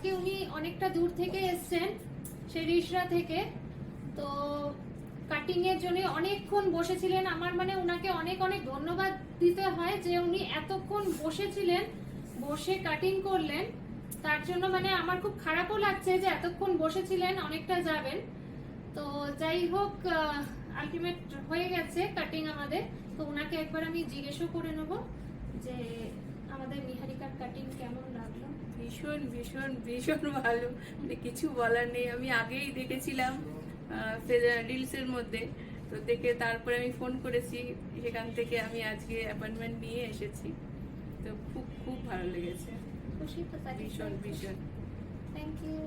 আজকে উনি অনেকটা দূর থেকে এসেছেন, সেই রিষড়া থেকে। তো কাটিং এর জন্য অনেকক্ষণ বসেছিলেন। আমার মানে উনাকে অনেক অনেক ধন্যবাদ দিতে হয় যে উনি এতক্ষণ বসেছিলেন, বসে কাটিং করলেন। তার জন্য মানে আমার খুব খারাপও লাগছে যে এতক্ষণ বসেছিলেন, অনেকটা যাবেন। তো যাই হোক, আলটিমেট হয়ে গেছে কাটিং আমাদের। তো উনাকে একবার আমি জিজ্ঞেসও করে নেব যে আমাদের নিহারিকার কাটিং কেমন লাগলো। ভীষণ ভীষণ ভীষণ ভালো, মানে কিছু বলার নেই। আমি আগেই দেখেছিলাম রিলসের মধ্যে, তো দেখে তারপরে আমি ফোন করেছি, সেখান থেকে আমি আজকে অ্যাপয়েন্টমেন্ট নিয়ে এসেছি। তো খুব খুব ভালো লেগেছে, খুশি তো? ভীষণ ভীষণ। Thank you.